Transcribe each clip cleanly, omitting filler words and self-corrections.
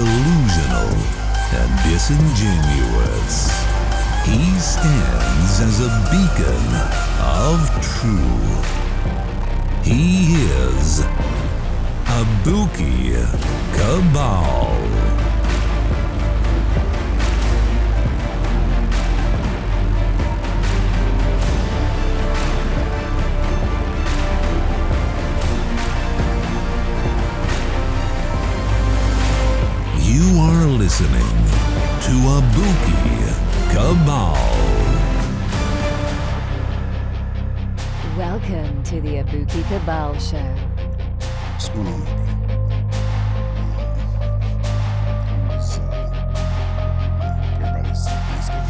delusional and disingenuous. He stands as a beacon of truth. He is Abuki Cabal. You are listening to Abuki Cabal. Welcome to the Abuki Cabal Show. What's going on, everybody? Everybody's Thanksgiving.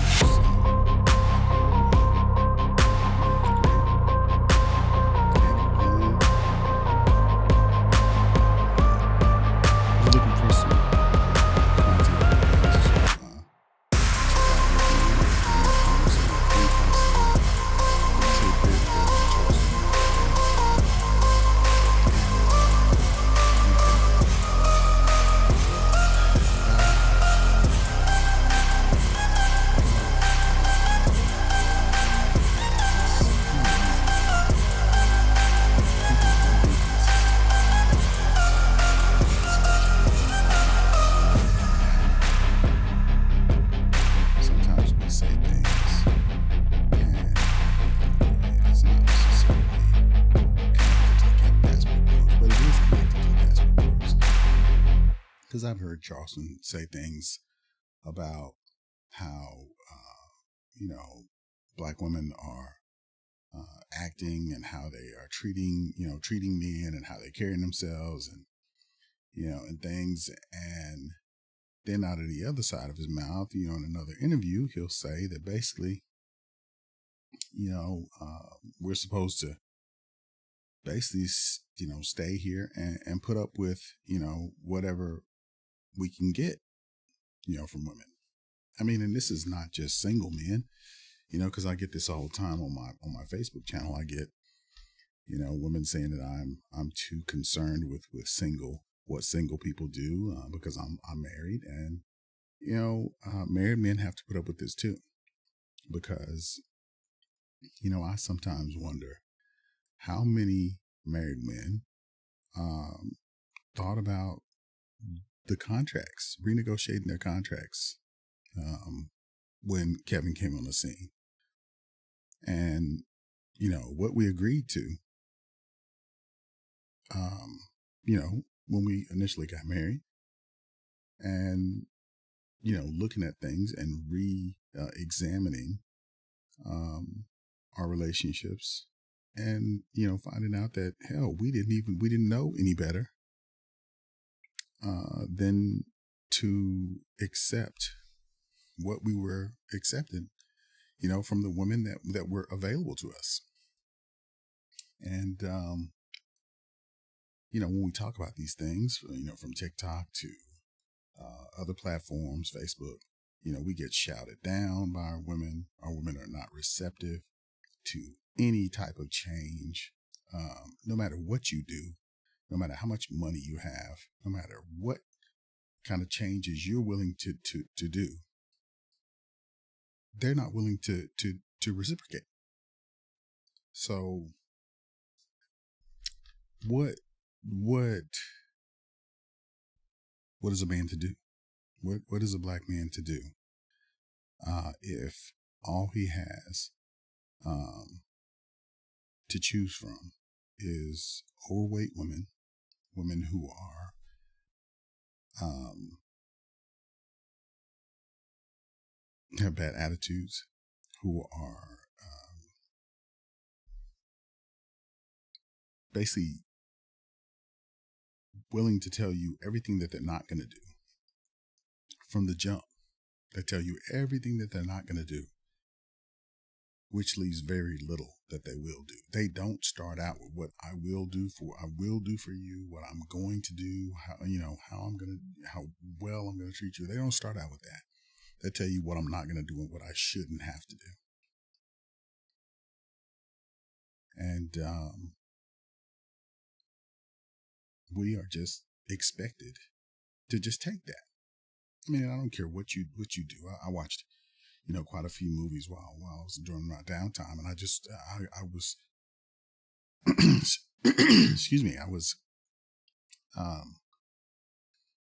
I'm looking for some sometimes we say things and it's not necessarily connected to the Casper Bros, but it is connected to the Casper Bros. Because I've heard Charleston say things about how, black women are acting and how they are treating men and how they're carrying themselves and, and things. And then out of the other side of his mouth, in another interview, he'll say that basically, we're supposed to basically, stay here and put up with, whatever we can get, from women. I mean, and this is not just single men, because I get this all the time on my Facebook channel. I get, women saying that I'm too concerned with what single people do because I'm married, and married men have to put up with this too, because I sometimes wonder how many married men thought about the contracts, renegotiating their contracts when Kevin came on the scene, and what we agreed to when we initially got married, and looking at things and examining our relationships, and finding out that hell, we didn't know any better than to accept what we were accepting, from the women that were available to us. And when we talk about these things, from TikTok to other platforms, Facebook, we get shouted down by our women. Our women are not receptive to any type of change, no matter what you do, no matter how much money you have, no matter what kind of changes you're willing to do. They're not willing to reciprocate. So what is a man to do? What is a black man to do if all he has to choose from is overweight women who are have bad attitudes, who are basically willing to tell you everything that they're not going to do from the jump. They tell you everything that they're not going to do, which leaves very little that they will do. They don't start out with what I will do for you, what I'm going to do, how well I'm going to treat you. They don't start out with that. They tell you what I'm not going to do and what I shouldn't have to do. And we are just expected to just take that. I mean, I don't care what you do. I watched, quite a few movies while I was during my downtime, and I was, excuse me,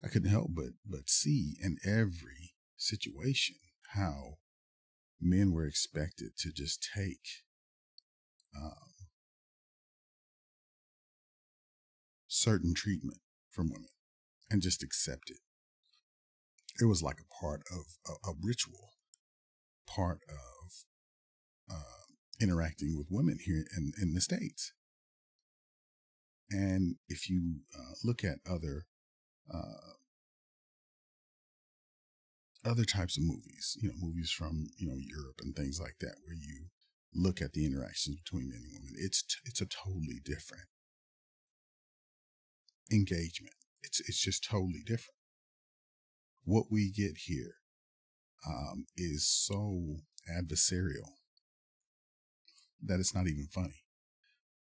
I couldn't help but see in every situation how men were expected to just take certain treatment from women and just accept it. It was like a part of a ritual, part of interacting with women here in the States. And if you look at other types of movies, movies from Europe and things like that, where you look at the interactions between men and women, it's a totally different engagement. It's just totally different. What we get here is so adversarial that it's not even funny.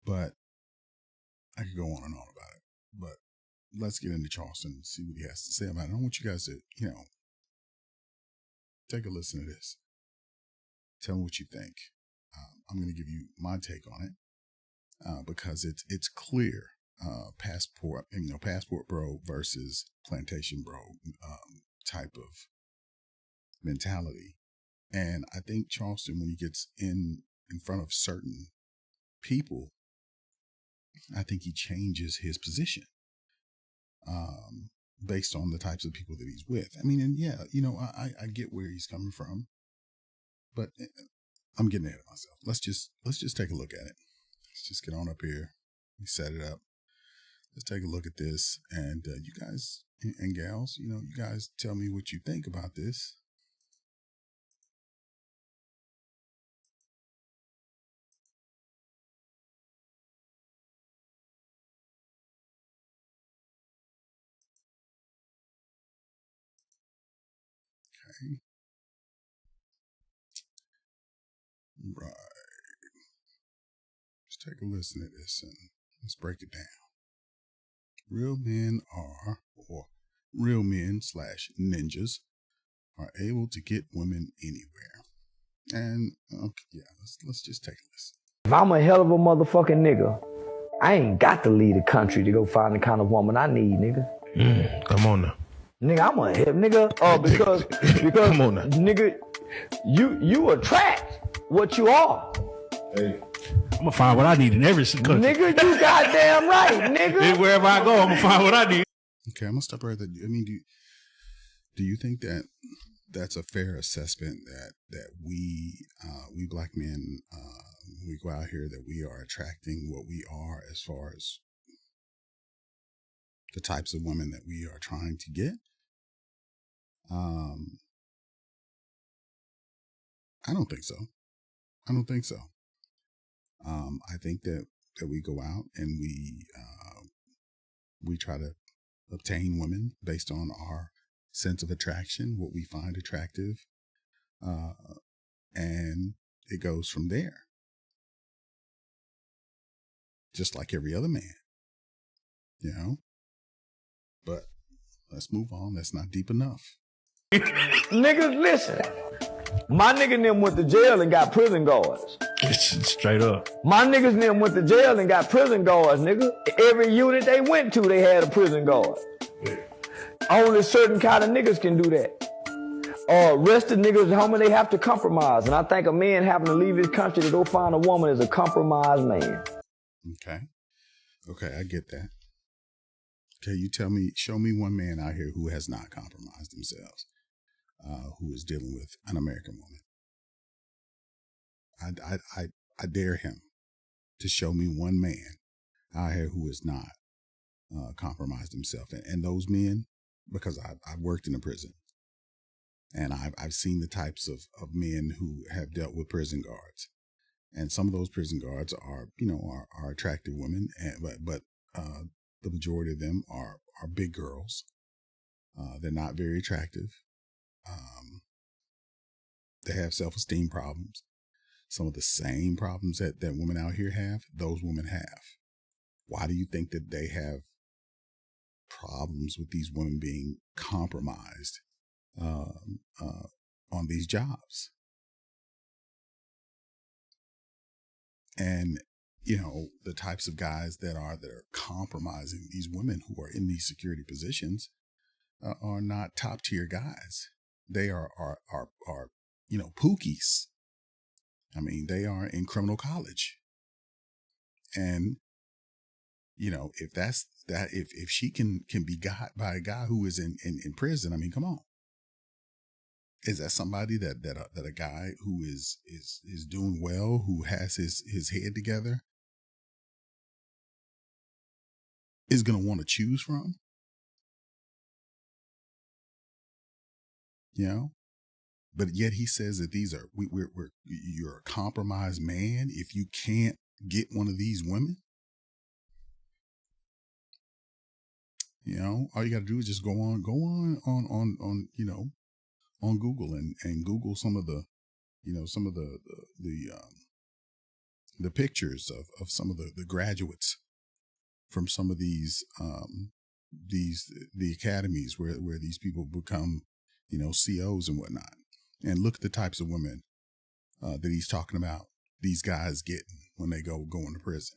But I could go on and on about it. But let's get into Charleston and see what he has to say about it. I want you guys to, take a listen to this. Tell me what you think. I'm going to give you my take on it because it's clear. Passport bro versus plantation bro type of mentality. And I think Charleston, when he gets in front of certain people, I think he changes his position based on the types of people that he's with. I mean, and yeah, I get where he's coming from, but I'm getting ahead of myself. Let's just take a look at it. Let's just get on up here. We set it up. Let's take a look at this, and you guys and gals, you guys tell me what you think about this. Okay. Right. Let's take a listen to this and let's break it down. Real men or real men / ninjas are able to get women anywhere. And okay, yeah, let's just take a listen. If I'm a hell of a motherfucking nigga, I ain't got to leave the country to go find the kind of woman I need, nigga. Come on now. Nigga, I'm a hip nigga. Because Come on now. Nigga, you attract what you are. Hey. I'm gonna find what I need in every country. Nigga, you goddamn right, nigga. Wherever I go, I'm gonna find what I need. Okay, I'm gonna stop right there. I mean, do you think that that's a fair assessment that we black men, we go out here, that we are attracting what we are as far as the types of women that we are trying to get? I don't think so. I think that we go out and we try to obtain women based on our sense of attraction, what we find attractive, and it goes from there. Just like every other man, But let's move on. That's not deep enough. Niggas, listen. My nigga and them went to jail and got prison guards. Straight up. My niggas and them went to jail and got prison guards, nigga. Every unit they went to, they had a prison guard. Yeah. Only certain kind of niggas can do that. Rest of niggas, homie, they have to compromise. And I think a man having to leave his country to go find a woman is a compromised man. Okay, I get that. Okay, show me one man out here who has not compromised themselves, who is dealing with an American woman. I dare him to show me one man out here who has not compromised himself. And those men, because I've worked in a prison, and I've seen the types of men who have dealt with prison guards. And some of those prison guards are attractive women, but the majority of them are big girls. They're not very attractive. They have self-esteem problems. Some of the same problems that women out here have, those women have. Why do you think that they have problems with these women being compromised on these jobs. And, the types of guys that are compromising these women who are in these security positions are not top tier guys. They are pookies. I mean, they are in criminal college. And, if she can be got by a guy who is in prison, I mean, come on. Is that somebody that a guy who is doing well, who has his head together, is going to want to choose from? But yet he says that these are you're a compromised man if you can't get one of these women. All you got to do is just go on Google and Google some of the the pictures of some of the graduates from some of these the academies where these people become COs and whatnot, and look at the types of women that he's talking about these guys getting when they go into prison.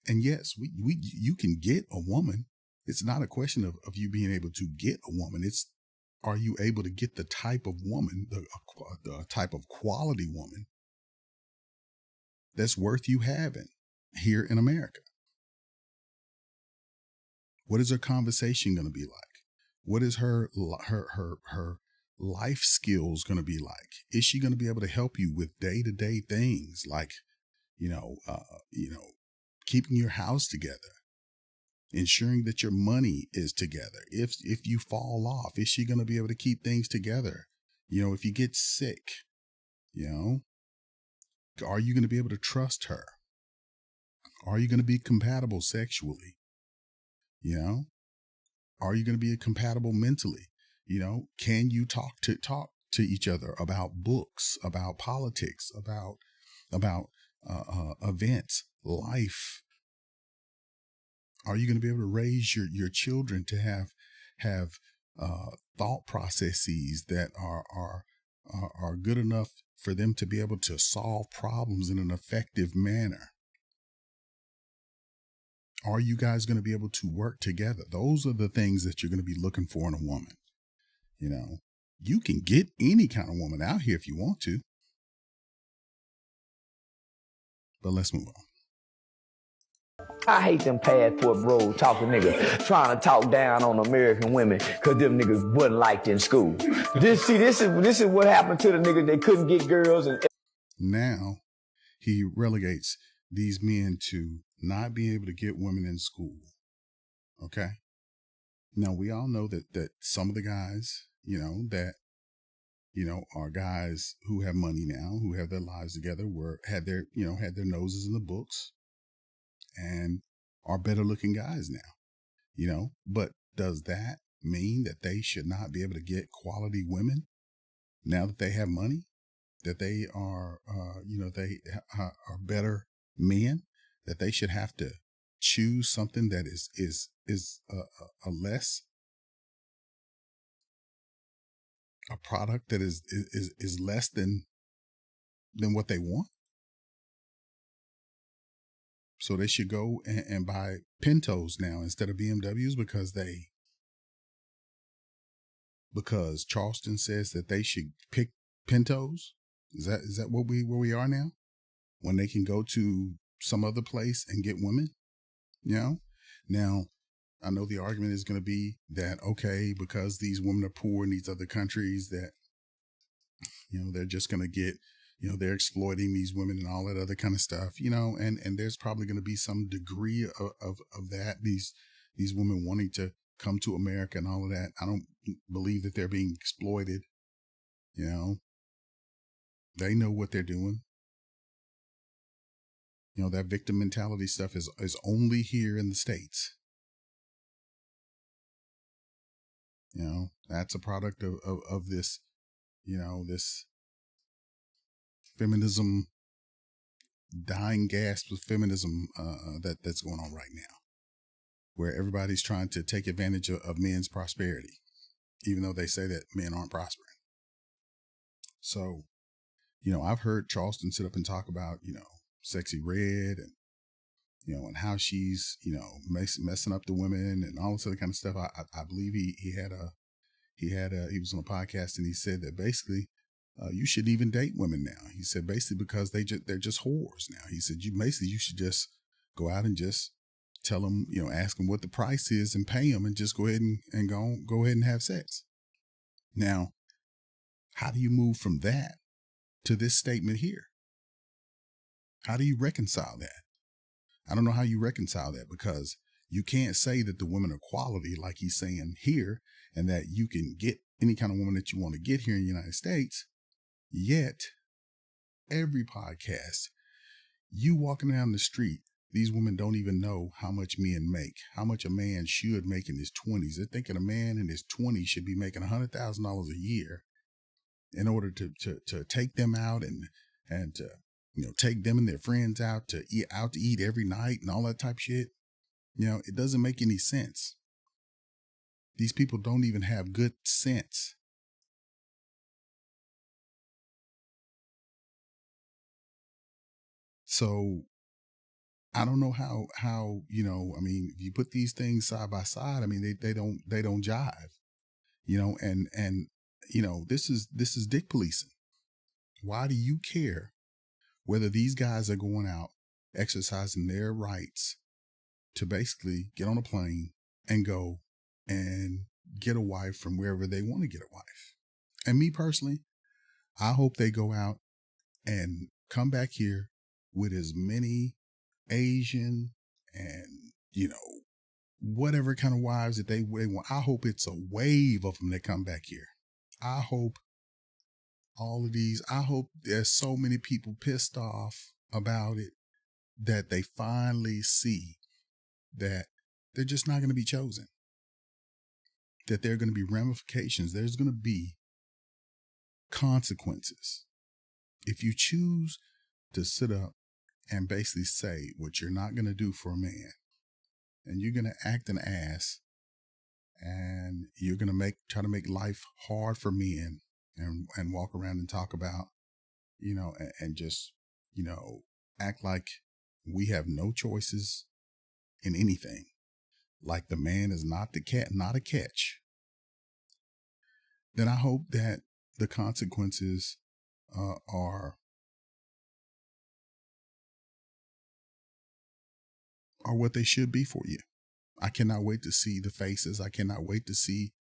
And yes, you can get a woman. It's not a question of you being able to get a woman. It's, are you able to get the type of woman, the type of quality woman that's worth you having here in America? What is her conversation going to be like? What is her life skills going to be like? Is she going to be able to help you with day-to-day things like, keeping your house together, ensuring that your money is together? If you fall off, is she going to be able to keep things together? If you get sick, are you going to be able to trust her? Are you going to be compatible sexually? Are you going to be compatible mentally? Can you talk to each other about books, about politics, about events, life? Are you going to be able to raise your children to have thought processes that are good enough for them to be able to solve problems in an effective manner? Are you guys going to be able to work together? Those are the things that you're going to be looking for in a woman. You can get any kind of woman out here if you want to. But let's move on. I hate them passport bros talking niggas, trying to talk down on American women because them niggas wasn't liked in school. This is what happened to the niggas. They couldn't get girls. And now he relegates these men to not being able to get women in school. Okay. Now we all know that some of the guys, are guys who have money now, who have their lives together, had their noses in the books, and are better looking guys now, but does that mean that they should not be able to get quality women now that they have money, that they are, they are better men, that they should have to choose something that is a less, a product that is less than what they want? So they should go and buy Pintos now instead of BMWs because Charleston says that they should pick Pintos? Is that where we are now? When they can go to some other place and get women? Now, I know the argument is going to be that, okay, because these women are poor in these other countries, that, they're just going to get, they're exploiting these women and all that other kind of stuff, and there's probably going to be some degree of that, these women wanting to come to America and all of that. I don't believe that they're being exploited. They know what they're doing. That victim mentality stuff is only here in the States. That's a product of this, this feminism, dying gasp of feminism that's going on right now. where everybody's trying to take advantage of men's prosperity, even though they say that men aren't prospering. So, I've heard Charleston sit up and talk about, Sexy Red and, and how she's, messing up the women and all this other kind of stuff. I believe he was on a podcast and he said that basically, you shouldn't even date women now. He said basically because they're just whores now. He said you should just go out and just tell them, ask them what the price is and pay them and just go ahead and go ahead and have sex. Now, how do you move from that to this statement here? How do you reconcile that? I don't know how you reconcile that, because you can't say that the women are quality like he's saying here and that you can get any kind of woman that you want to get here in the United States. Yet, every podcast, you walking down the street, these women don't even know how much men make, how much a man should make in his 20s. They're thinking a man in his 20s should be making $100,000 a year in order to take them out and to, take them and their friends out to eat every night and all that type of shit. It doesn't make any sense. These people don't even have good sense. So I don't know how, if you put these things side by side, they don't jive, and this is dick policing. Why do you care whether these guys are going out exercising their rights to basically get on a plane and go and get a wife from wherever they want to get a wife? And me personally, I hope they go out and come back here with as many Asian and, whatever kind of wives that they want. I hope it's a wave of them that come back here. I hope there's so many people pissed off about it that they finally see that they're just not going to be chosen, that there are going to be ramifications. There's going to be consequences. If you choose to sit up and basically say what you're not going to do for a man, and you're going to act an ass, and you're going to try to make life hard for men, and walk around and talk about, and just, act like we have no choices in anything, like the man is not a catch, then I hope that the consequences are what they should be for you. I cannot wait to see the faces. I cannot wait to see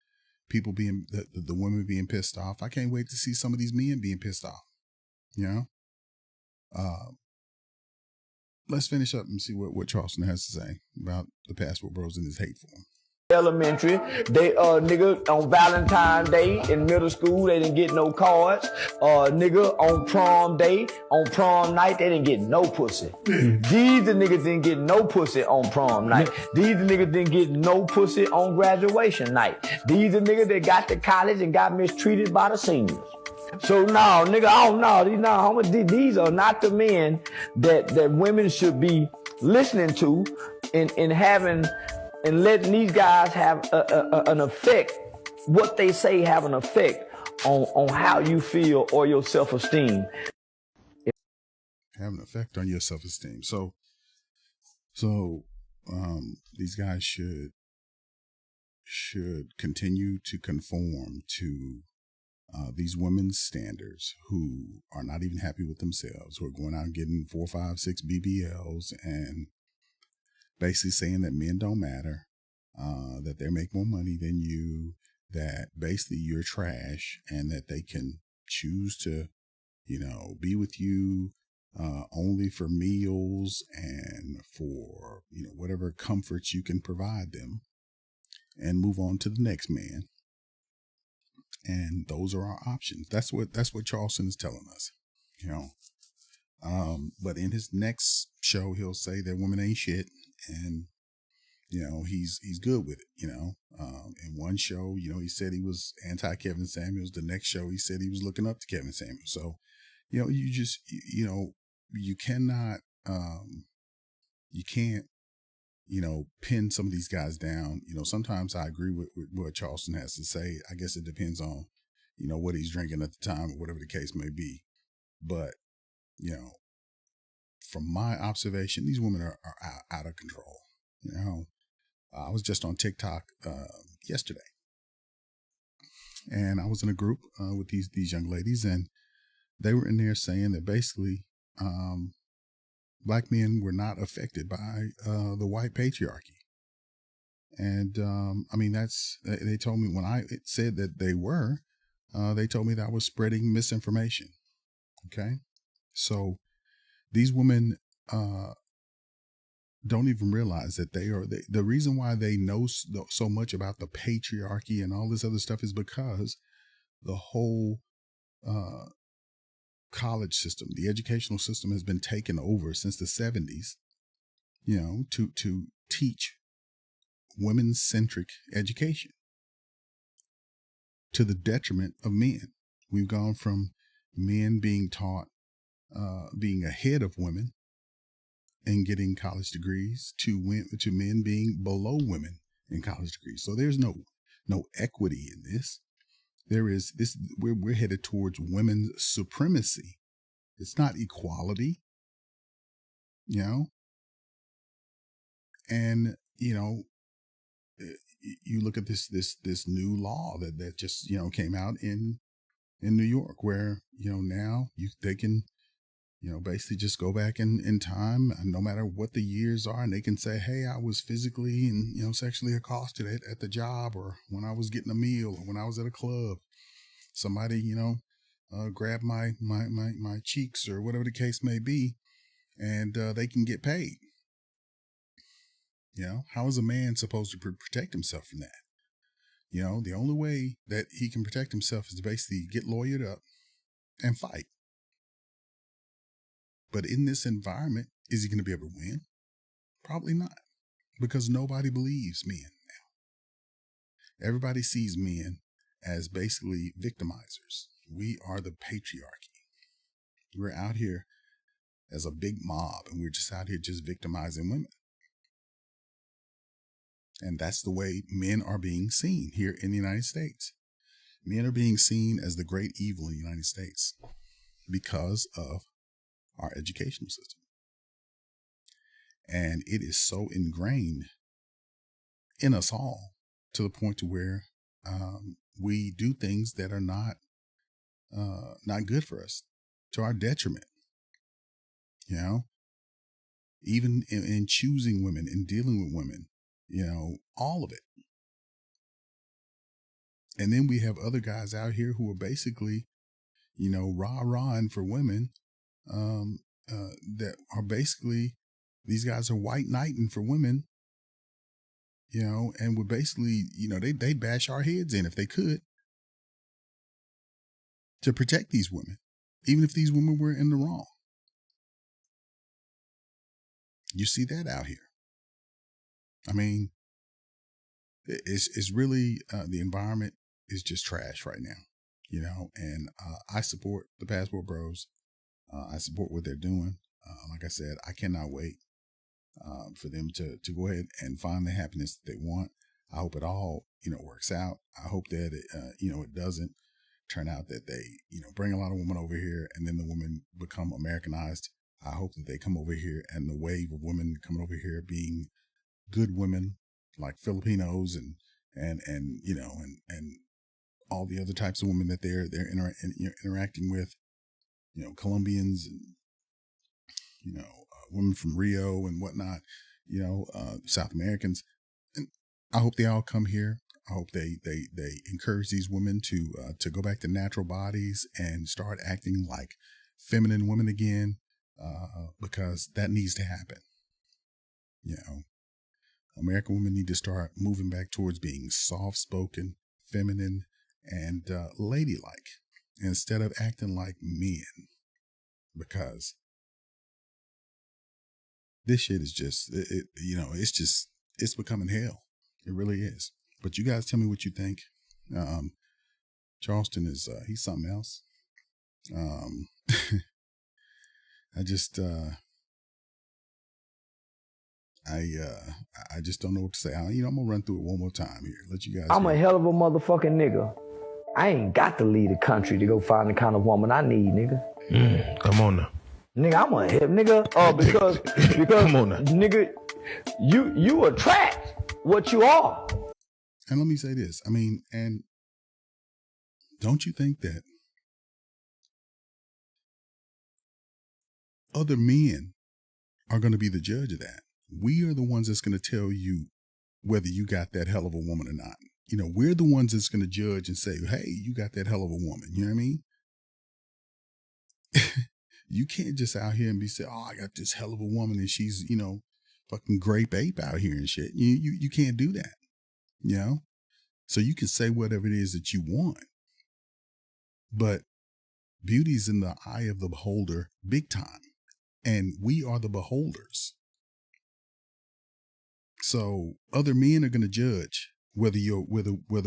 people being, the women being pissed off. I can't wait to see some of these men being pissed off. Let's finish up and see what Charleston has to say about the Passport Bros and his hate for him. Elementary, they nigga on Valentine's Day in middle school, they didn't get no cards. Nigga on prom day, on prom night, they didn't get no pussy. These the niggas didn't get no pussy on prom night. These the niggas didn't get no pussy on graduation night. These the niggas that got to college and got mistreated by the seniors. So no, nigga, these are not the men that women should be listening to and having and letting these guys have an effect. What they say have an effect on how you feel or your self-esteem. Have an effect on your self-esteem. So these guys should continue to conform to these women's standards, who are not even happy with themselves, who are going out and getting 4, 5, 6 BBLs and basically saying that men don't matter, that they make more money than you, that basically you're trash, and that they can choose to, be with you only for meals and for, whatever comforts you can provide them, and move on to the next man. And those are our options. That's what Charleston is telling us, but in his next show, he'll say that women ain't shit, and he's good with it. In one show, he said he was anti Kevin Samuels. The next show, he said he was looking up to Kevin Samuels. So, you just, you cannot, you can't, pin some of these guys down. Sometimes I agree with what Charleston has to say. I guess it depends on, what he's drinking at the time or whatever the case may be. But, from my observation, these women are out of control. I was just on TikTok yesterday, and I was in a group with these young ladies, and they were in there saying that basically black men were not affected by the white patriarchy. And they told me when I said that they were, they told me that I was spreading misinformation. Okay, so these women don't even realize that the reason why they know so much about the patriarchy and all this other stuff is because the whole college system, the educational system, has been taken over since the 70s, to teach women-centric education to the detriment of men. We've gone from men being taught being ahead of women and getting college degrees to men being below women in college degrees. So there's no equity in this. There is this. We're headed towards women's supremacy. It's not equality, And you look at this new law that just came out in New York, where now they can basically just go back in time, no matter what the years are, and they can say, hey, I was physically and sexually accosted at the job, or when I was getting a meal, or when I was at a club, somebody grabbed my cheeks, or whatever the case may be, and they can get paid. How is a man supposed to protect himself from that? The only way that he can protect himself is to basically get lawyered up and fight. But in this environment, is he going to be able to win? Probably not, because nobody believes men now. Everybody sees men as basically victimizers. We are the patriarchy. We're out here as a big mob, and we're just out here just victimizing women. And that's the way men are being seen here in the United States. Men are being seen as the great evil in the United States because of our educational system. And it is so ingrained in us all to the point to where we do things that are not good for us, to our detriment. Even in choosing women, in dealing with women, all of it. And then we have other guys out here who are basically, rah-rahing for women, that are basically, these guys are white knighting for women, and would basically, they'd bash our heads in if they could to protect these women, even if these women were in the wrong. You see that out here. I mean, it's really, the environment is just trash right now, and I support the Passport Bros. I support what they're doing. Like I said, I cannot wait for them to go ahead and find the happiness that they want. I hope it all, works out. I hope that it doesn't turn out that they, bring a lot of women over here and then the women become Americanized. I hope that they come over here and the wave of women coming over here being good women like Filipinos and all the other types of women that they're interacting with, Colombians and, women from Rio and whatnot, South Americans. And I hope they all come here. I hope they encourage these women to go back to natural bodies and start acting like feminine women again, because that needs to happen. American women need to start moving back towards being soft-spoken, feminine, and ladylike instead of acting like men, because this shit is just, it's becoming hell. It really is. But you guys tell me what you think. Charleston is, he's something else. I just, I just don't know what to say. I'm gonna run through it one more time here. Let you guys. I'm a hell of a motherfucking nigga. I ain't got to leave the country to go find the kind of woman I need, nigga. Come on now. Nigga, I'm a hip nigga. Because Come on now. nigga, you attract what you are. And let me say this. I mean, and don't you think that other men are going to be the judge of that? We are the ones that's going to tell you whether you got that hell of a woman or not. We're the ones that's going to judge and say, hey, you got that hell of a woman. You know what I mean? You can't just out here and be saying, oh, I got this hell of a woman and she's, fucking grape ape out here and shit. You can't do that, So you can say whatever it is that you want. But beauty's in the eye of the beholder big time. And we are the beholders. So other men are going to judge whether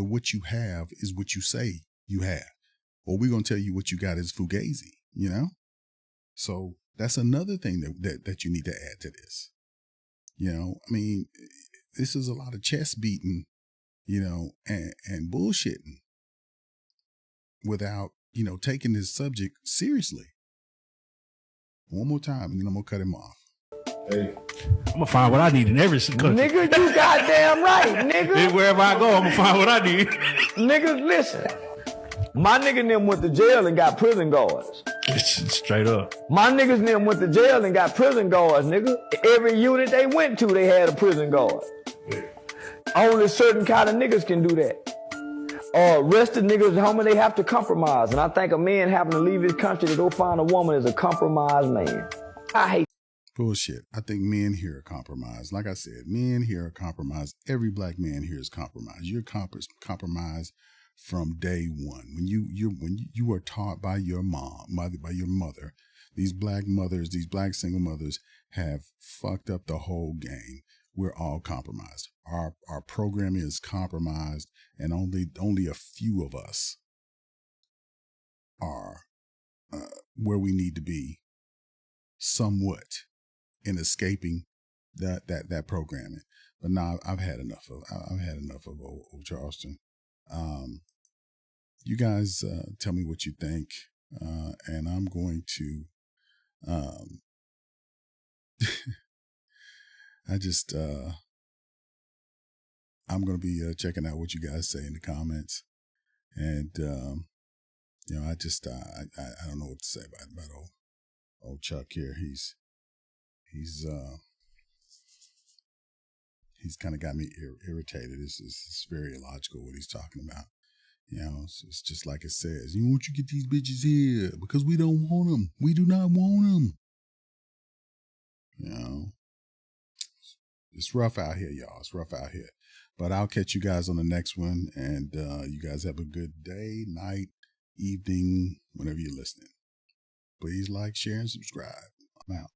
what you have is what you say you have, or we're going to tell you what you got is fugazi, So that's another thing that you need to add to this. I mean, this is a lot of chest beating, and bullshitting without, taking this subject seriously. One more time, and then I'm going to cut him off. Hey, I'm gonna find what I need in every country. Nigga, you goddamn right, nigga. Wherever I go, I'm gonna find what I need. Niggas, listen. My nigga them went to jail and got prison guards. Straight up. My niggas them went to jail and got prison guards, nigga. Every unit they went to, they had a prison guard. Yeah. Only certain kind of niggas can do that. Arrested niggas, homie, they have to compromise. And I think a man having to leave his country to go find a woman is a compromised man. I hate bullshit. I think men here are compromised. Like I said, men here are compromised. Every black man here is compromised. You're compromised from day one. When you are taught by your mom, by your mother, these black mothers, these black single mothers have fucked up the whole game. We're all compromised. Our programming is compromised, and only a few of us are where we need to be, somewhat, in escaping that programming. But now I've had enough of old Charleston. You guys tell me what you think, and I'm going to I'm going to be checking out what you guys say in the comments, and I don't know what to say about old Chuck here. He's kind of got me irritated. It's very illogical what he's talking about. It's just like it says, you want you get these bitches here because we don't want them. We do not want them. It's rough out here, y'all. It's rough out here. But I'll catch you guys on the next one. And you guys have a good day, night, evening, whenever you're listening. Please like, share, and subscribe. I'm out.